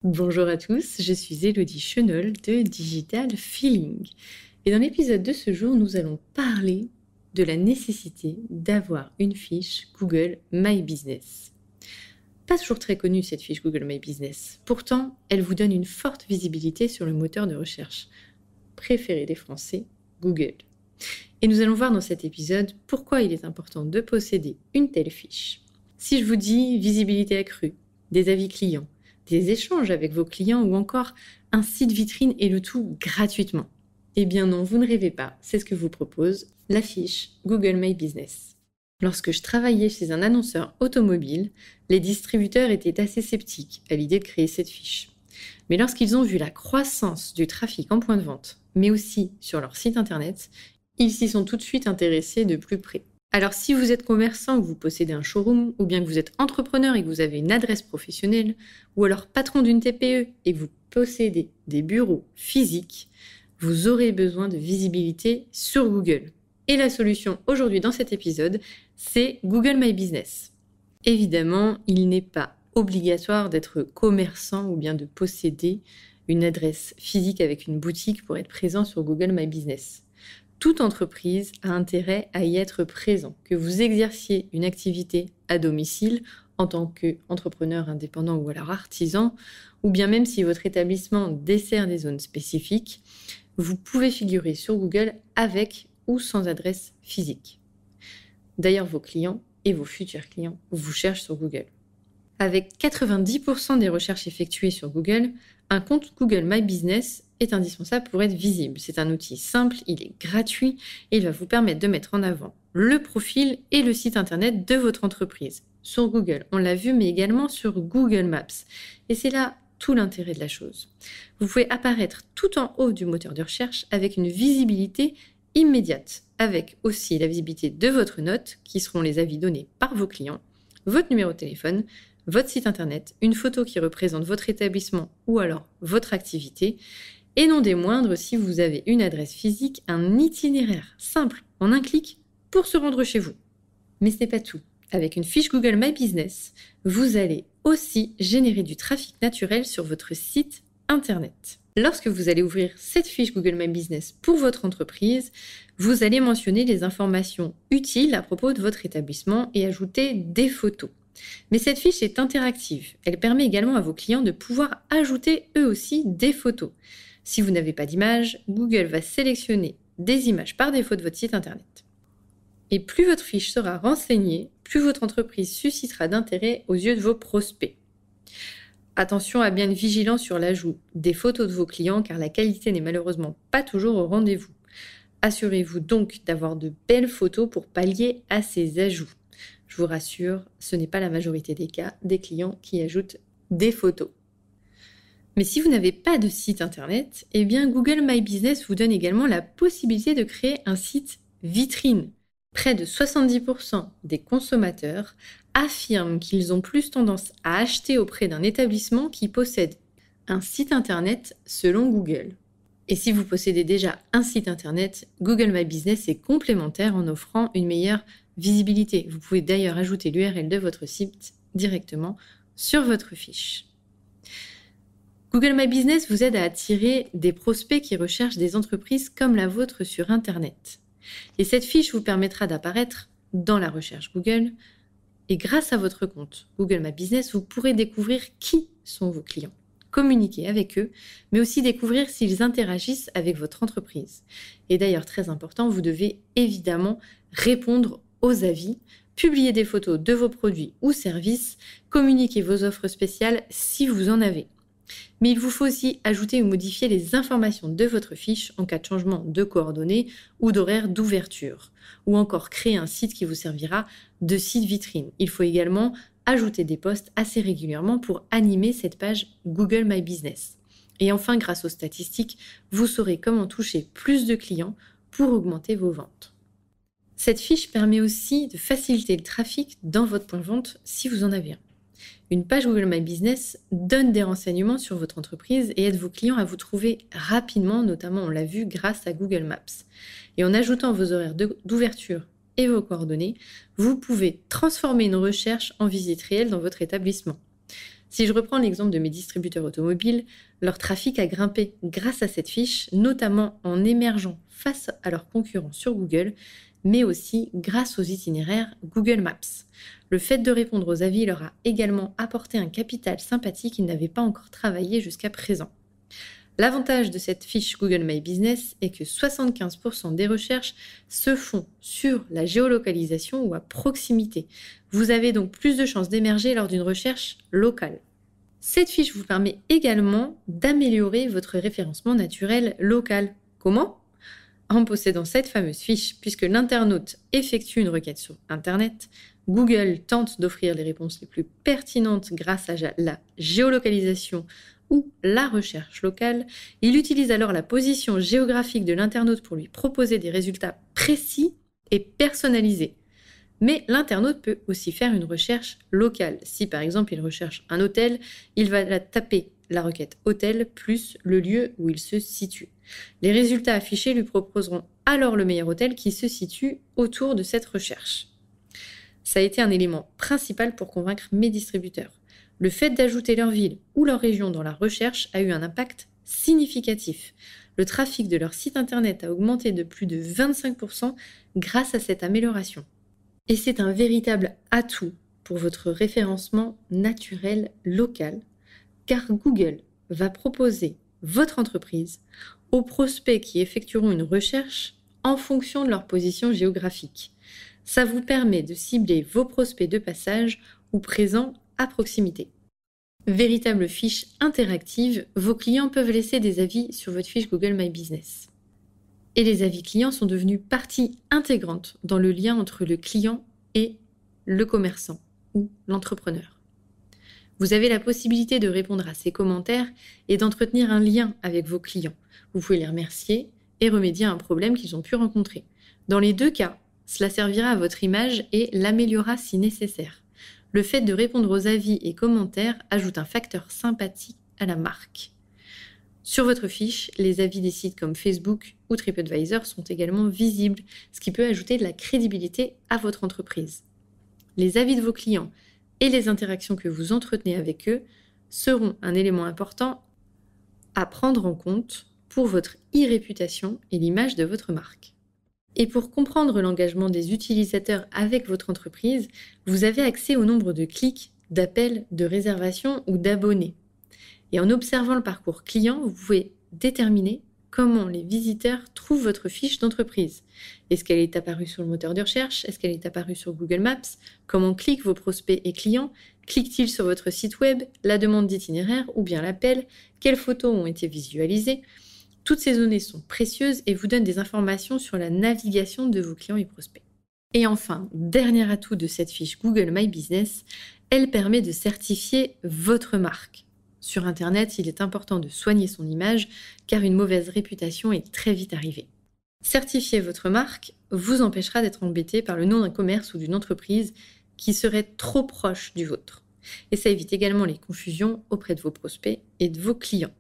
Bonjour à tous, je suis Elodie Chenol de Digital Feeling. Et dans l'épisode de ce jour, nous allons parler de la nécessité d'avoir une fiche Google My Business. Pas toujours très connue cette fiche Google My Business. Pourtant, elle vous donne une forte visibilité sur le moteur de recherche préféré des Français, Google. Et nous allons voir dans cet épisode pourquoi il est important de posséder une telle fiche. Si je vous dis visibilité accrue, des avis clients, des échanges avec vos clients ou encore un site vitrine et le tout gratuitement. Eh bien non, vous ne rêvez pas, c'est ce que vous propose la fiche Google My Business. Lorsque je travaillais chez un annonceur automobile, les distributeurs étaient assez sceptiques à l'idée de créer cette fiche. Mais lorsqu'ils ont vu la croissance du trafic en point de vente, mais aussi sur leur site internet, ils s'y sont tout de suite intéressés de plus près. Alors si vous êtes commerçant, que vous possédez un showroom, ou bien que vous êtes entrepreneur et que vous avez une adresse professionnelle, ou alors patron d'une TPE et que vous possédez des bureaux physiques, vous aurez besoin de visibilité sur Google. Et la solution aujourd'hui dans cet épisode, c'est Google My Business. Évidemment, il n'est pas obligatoire d'être commerçant ou bien de posséder une adresse physique avec une boutique pour être présent sur Google My Business. Toute entreprise a intérêt à y être présent, que vous exerciez une activité à domicile en tant qu'entrepreneur indépendant ou alors artisan, ou bien même si votre établissement dessert des zones spécifiques, vous pouvez figurer sur Google avec ou sans adresse physique. D'ailleurs, vos clients et vos futurs clients vous cherchent sur Google. Avec 90% des recherches effectuées sur Google, un compte Google My Business est indispensable pour être visible. C'est un outil simple, il est gratuit et il va vous permettre de mettre en avant le profil et le site internet de votre entreprise. Sur Google, on l'a vu, mais également sur Google Maps. Et c'est là tout l'intérêt de la chose. Vous pouvez apparaître tout en haut du moteur de recherche avec une visibilité immédiate, avec aussi la visibilité de votre note, qui seront les avis donnés par vos clients, votre numéro de téléphone, votre site internet, une photo qui représente votre établissement ou alors votre activité, et non des moindres, si vous avez une adresse physique, un itinéraire simple en un clic pour se rendre chez vous. Mais ce n'est pas tout. Avec une fiche Google My Business, vous allez aussi générer du trafic naturel sur votre site internet. Lorsque vous allez ouvrir cette fiche Google My Business pour votre entreprise, vous allez mentionner les informations utiles à propos de votre établissement et ajouter des photos. Mais cette fiche est interactive. Elle permet également à vos clients de pouvoir ajouter eux aussi des photos. Si vous n'avez pas d'image, Google va sélectionner des images par défaut de votre site internet. Et plus votre fiche sera renseignée, plus votre entreprise suscitera d'intérêt aux yeux de vos prospects. Attention à bien être vigilant sur l'ajout des photos de vos clients car la qualité n'est malheureusement pas toujours au rendez-vous. Assurez-vous donc d'avoir de belles photos pour pallier à ces ajouts. Je vous rassure, ce n'est pas la majorité des cas des clients qui ajoutent des photos. Mais si vous n'avez pas de site internet, eh bien Google My Business vous donne également la possibilité de créer un site vitrine. Près de 70% des consommateurs affirment qu'ils ont plus tendance à acheter auprès d'un établissement qui possède un site internet selon Google. Et si vous possédez déjà un site internet, Google My Business est complémentaire en offrant une meilleure visibilité. Vous pouvez d'ailleurs ajouter l'URL de votre site directement sur votre fiche. Google My Business vous aide à attirer des prospects qui recherchent des entreprises comme la vôtre sur Internet. Et cette fiche vous permettra d'apparaître dans la recherche Google. Et grâce à votre compte Google My Business, vous pourrez découvrir qui sont vos clients, communiquer avec eux, mais aussi découvrir s'ils interagissent avec votre entreprise. Et d'ailleurs, très important, vous devez évidemment répondre aux avis, publier des photos de vos produits ou services, communiquer vos offres spéciales si vous en avez. Mais il vous faut aussi ajouter ou modifier les informations de votre fiche en cas de changement de coordonnées ou d'horaire d'ouverture, ou encore créer un site qui vous servira de site vitrine. Il faut également ajouter des posts assez régulièrement pour animer cette page Google My Business. Et enfin, grâce aux statistiques, vous saurez comment toucher plus de clients pour augmenter vos ventes. Cette fiche permet aussi de faciliter le trafic dans votre point de vente si vous en avez un. Une page Google My Business donne des renseignements sur votre entreprise et aide vos clients à vous trouver rapidement, notamment on l'a vu grâce à Google Maps. Et en ajoutant vos horaires d'ouverture et vos coordonnées, vous pouvez transformer une recherche en visite réelle dans votre établissement. Si je reprends l'exemple de mes distributeurs automobiles, leur trafic a grimpé grâce à cette fiche, notamment en émergeant face à leurs concurrents sur Google, mais aussi grâce aux itinéraires Google Maps. Le fait de répondre aux avis leur a également apporté un capital sympathique qu'ils n'avaient pas encore travaillé jusqu'à présent. L'avantage de cette fiche Google My Business est que 75% des recherches se font sur la géolocalisation ou à proximité. Vous avez donc plus de chances d'émerger lors d'une recherche locale. Cette fiche vous permet également d'améliorer votre référencement naturel local. Comment ? En possédant cette fameuse fiche, puisque l'internaute effectue une requête sur Internet, Google tente d'offrir les réponses les plus pertinentes grâce à la géolocalisation ou la recherche locale. Il utilise alors la position géographique de l'internaute pour lui proposer des résultats précis et personnalisés. Mais l'internaute peut aussi faire une recherche locale. Si par exemple il recherche un hôtel, il va taper la requête hôtel plus le lieu où il se situe. Les résultats affichés lui proposeront alors le meilleur hôtel qui se situe autour de cette recherche. Ça a été un élément principal pour convaincre mes distributeurs. Le fait d'ajouter leur ville ou leur région dans la recherche a eu un impact significatif. Le trafic de leur site internet a augmenté de plus de 25% grâce à cette amélioration. Et c'est un véritable atout pour votre référencement naturel local, car Google va proposer votre entreprise aux prospects qui effectueront une recherche en fonction de leur position géographique. Ça vous permet de cibler vos prospects de passage ou présents à proximité. Véritable fiche interactive, vos clients peuvent laisser des avis sur votre fiche Google My Business. Et les avis clients sont devenus partie intégrante dans le lien entre le client et le commerçant ou l'entrepreneur. Vous avez la possibilité de répondre à ces commentaires et d'entretenir un lien avec vos clients. Vous pouvez les remercier et remédier à un problème qu'ils ont pu rencontrer. Dans les deux cas, cela servira à votre image et l'améliorera si nécessaire. Le fait de répondre aux avis et commentaires ajoute un facteur sympathique à la marque. Sur votre fiche, les avis des sites comme Facebook ou TripAdvisor sont également visibles, ce qui peut ajouter de la crédibilité à votre entreprise. Les avis de vos clients et les interactions que vous entretenez avec eux seront un élément important à prendre en compte pour votre e-réputation et l'image de votre marque. Et pour comprendre l'engagement des utilisateurs avec votre entreprise, vous avez accès au nombre de clics, d'appels, de réservations ou d'abonnés. Et en observant le parcours client, vous pouvez déterminer comment les visiteurs trouvent votre fiche d'entreprise. Est-ce qu'elle est apparue sur le moteur de recherche? Est-ce qu'elle est apparue sur Google Maps? Comment cliquent vos prospects et clients? Cliquent-ils sur votre site web, la demande d'itinéraire ou bien l'appel? Quelles photos ont été visualisées? Toutes ces données sont précieuses et vous donnent des informations sur la navigation de vos clients et prospects. Et enfin, dernier atout de cette fiche Google My Business, elle permet de certifier votre marque. Sur Internet, il est important de soigner son image car une mauvaise réputation est très vite arrivée. Certifier votre marque vous empêchera d'être embêté par le nom d'un commerce ou d'une entreprise qui serait trop proche du vôtre. Et ça évite également les confusions auprès de vos prospects et de vos clients.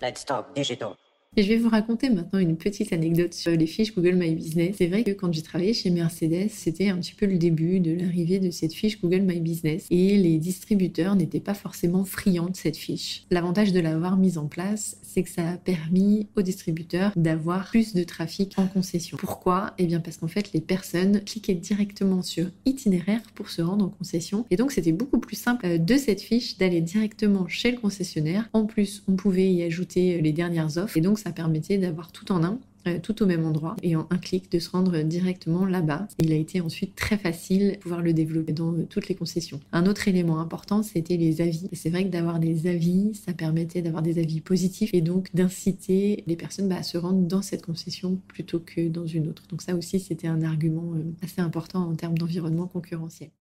Let's talk digital. Et je vais vous raconter maintenant une petite anecdote sur les fiches Google My Business. C'est vrai que quand j'ai travaillé chez Mercedes, c'était un petit peu le début de l'arrivée de cette fiche Google My Business et les distributeurs n'étaient pas forcément friands de cette fiche. L'avantage de l'avoir mise en place, c'est que ça a permis aux distributeurs d'avoir plus de trafic en concession. Pourquoi ? Eh bien parce qu'en fait, les personnes cliquaient directement sur itinéraire pour se rendre en concession et donc c'était beaucoup plus simple de cette fiche d'aller directement chez le concessionnaire. En plus, on pouvait y ajouter les dernières offres et donc ça permettait d'avoir tout en un, tout au même endroit et en un clic de se rendre directement là-bas. Il a été ensuite très facile de pouvoir le développer dans toutes les concessions. Un autre élément important, c'était les avis. Et c'est vrai que d'avoir des avis, ça permettait d'avoir des avis positifs et donc d'inciter les personnes à se rendre dans cette concession plutôt que dans une autre. Donc ça aussi, c'était un argument assez important en termes d'environnement concurrentiel.